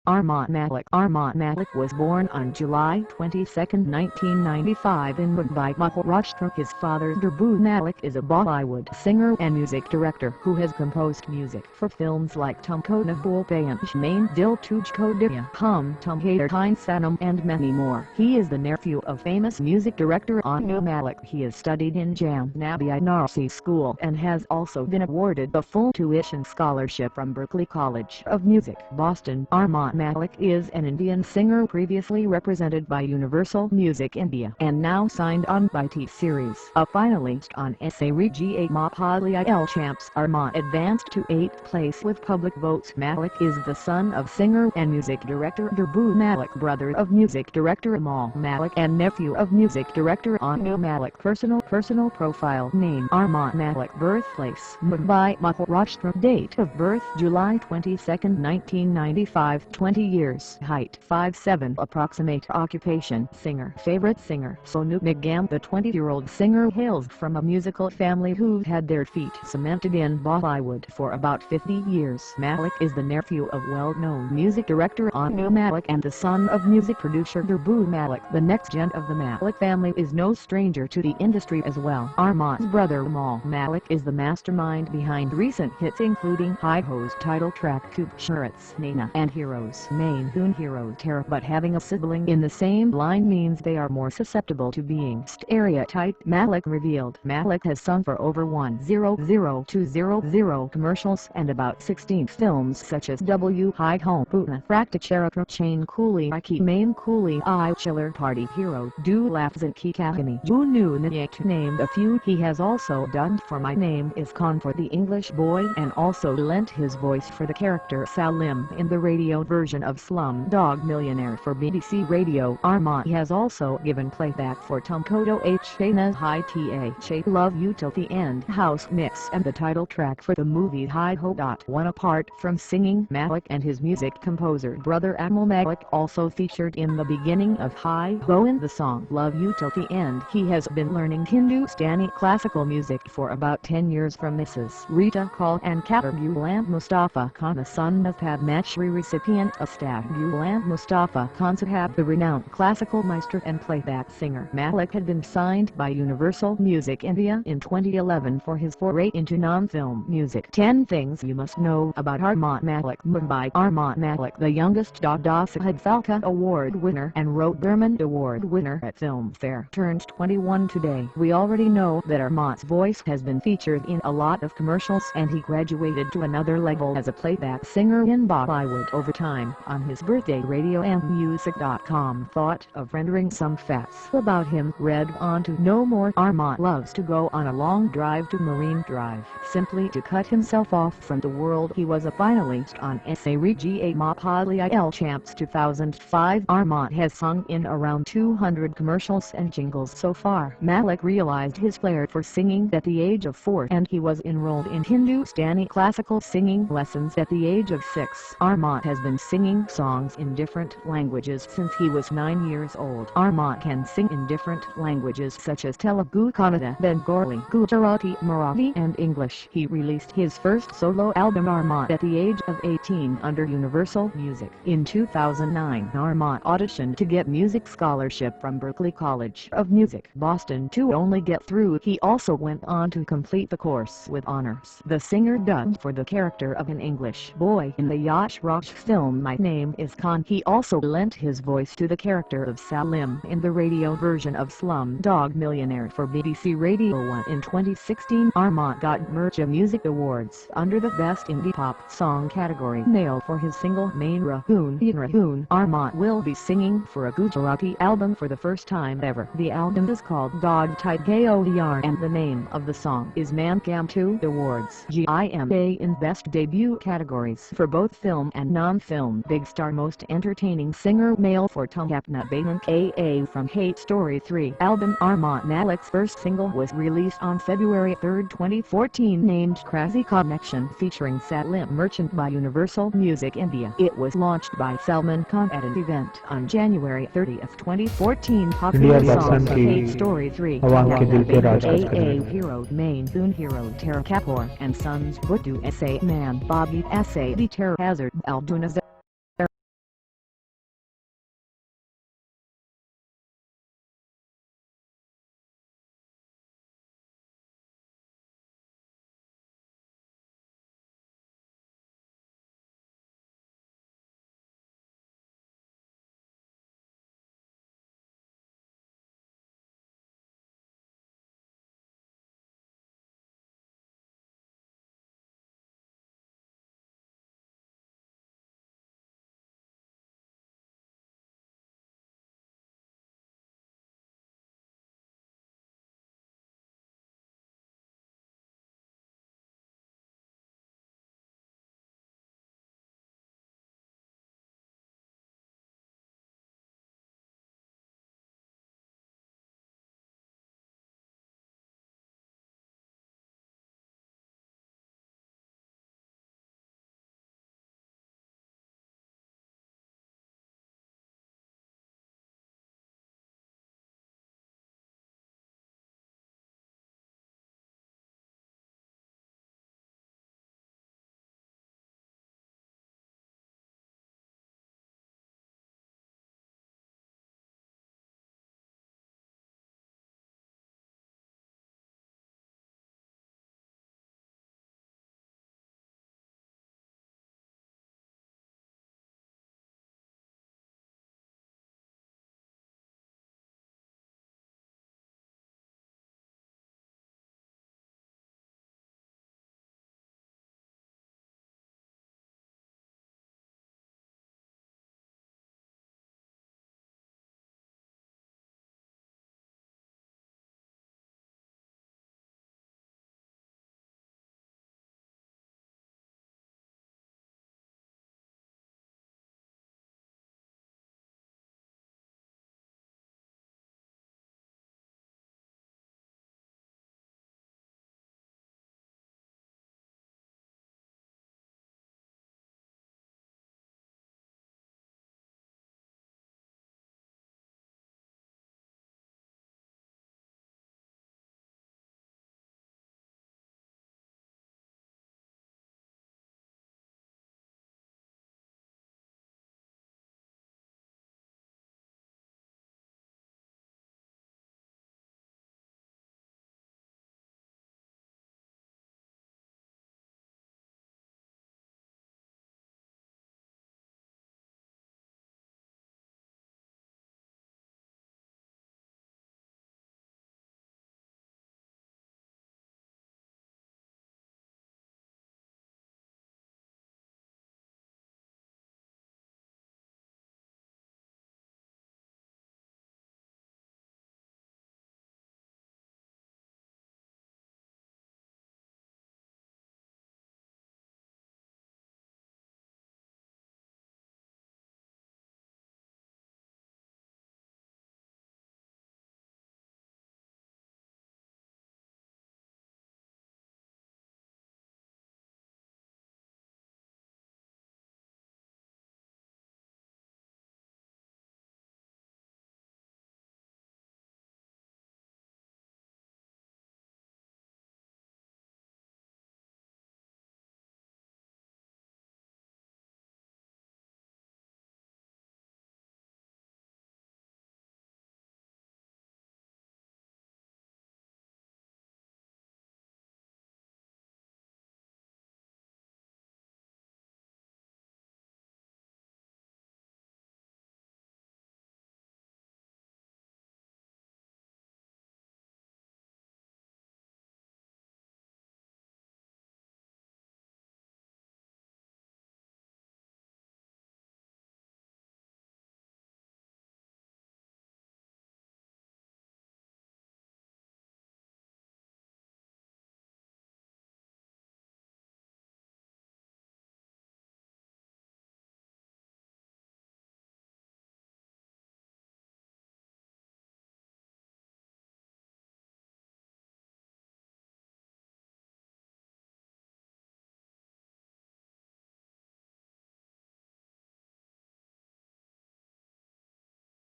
Arman Malik. Arman Malik was born on July 22, 1995 in Mumbai, Maharashtra. His father Arman Malik is a Bollywood singer and music director who has composed music for films like Tumko Na Bhul Payanch Main Dil Tujhko Diya Hum Tumhare Tine Sanam and many more. He is the nephew of famous music director Arman Malik. He has studied in Jamnabi Narsi School and has also been awarded a full tuition scholarship from Berklee College of Music, Boston. Arman Malik is an Indian singer previously represented by Universal Music India and now signed on by T-Series. A finalist on SAREGA Mahapaliyal Champs, Arman advanced to 8th place with public votes. Malik is the son of singer and music director Arman Malik, brother of music director Arman Malik and nephew of music director Arman Malik. Personal profile name Arman Malik. Birthplace Mumbai, Maharashtra. Date of birth July 22, 1995. 20 years. Height 5'7". Approximate occupation singer. Favorite singer Sonu Nigam. The 20-year-old singer hails from a musical family who had their feet cemented in Bollywood for about 50 years. Malik is the nephew of well-known music director Arman Malik and the son of music producer Arman Malik. The next gen of the Malik family is no stranger to the industry as well. Arman's brother Arman Malik is the mastermind behind recent hits including Hi Ho's title track Khubsurat's Naina and Heroes Main Hoon Hero Terra. But having a sibling in the same line means they are more susceptible to being stereotyped. Malik revealed Malik has sung for over 100,200 commercials and about 16 films such as W Hi Home Putna Prakticharaka Chain Cooley Iki Main Cooley I Chiller Party Hero Do Laughs and Kikakani Junu Nayak to name a few. He has also dubbed for My Name Is Khan for the English Boy and also lent his voice for the character Salim in the radio version of Slumdog Millionaire for BBC Radio. Arman has also given playback for Tumkodo H. Shayna's Hi Ta Che Love You Till the End house mix and the title track for the movie Hi Ho. One apart from singing, Malik and his music composer brother Arman Malik also featured in the beginning of Hi Ho in the song Love You Till the End. He has been learning Hindustani classical music for about 10 years from Mrs. Rita Kaul and Katar Buland Mustafa Khan, the son of Padma Shri recipient Ustad Buland Mustafa Khan Sahab, the renowned classical maestro and playback singer. Malik had been signed by Universal Music India in 2011 for his foray into non-film music. 10 things you must know about Arman Malik. Mumbai. Arman Malik, the youngest Dada Saheb Phalke Award winner and Rote Berman Award winner at Filmfare, turned 21 today. We already know that Arman's voice has been featured in a lot of commercials and he graduated to another level as a playback singer in Bollywood over time. On his birthday, RadioandMusic.com thought of rendering some facts about him. Read on to know more. Arman loves to go on a long drive to Marine Drive, simply to cut himself off from the world. He was a finalist on SAREGA Mahapaliyal Champs 2005. Arman has sung in around 200 commercials and jingles so far. Malik realized his flair for singing at the age of 4 and he was enrolled in Hindustani classical singing lessons at the age of 6. Arman has been singing songs in different languages since he was 9 years old. Arman can sing in different languages such as Telugu, Kannada, Bengali, Gujarati, Marathi and English. He released his first solo album Arman at the age of 18 under Universal Music. In 2009, Arman auditioned to get music scholarship from Berklee College of Music, Boston. To only get through, he also went on to complete the course with honors. The singer dubbed for the character of an English boy in the Yash Raj film My Name Is Khan. He also lent his voice to the character of Salim in the radio version of Slumdog Millionaire for BBC Radio 1. In 2016, Arman got Mircha Music Awards under the Best Indie Pop Song category male for his single Main Rahoon in Rahoon. Arman will be singing for a Gujarati album for the first time ever. The album is called Dog Tight Godr and the name of the song is Man Cam 2 Awards GIMA in Best Debut categories for both film and non-film. Big Star Most Entertaining Singer Male for Tumkapna Banan AA from Hate Story 3 album. Arman Malik's first single was released on February 3, 2014 named Crazy Connection featuring Salim Merchant by Universal Music India. It was launched by Salman Khan at an event on January 30, 2014. Popular songs of Hate Story 3 AA Hero Main Hoon Hero Terra Kapoor and Sons Buddhu S.A. Man Bobby S.A. The Terror Hazard Alduna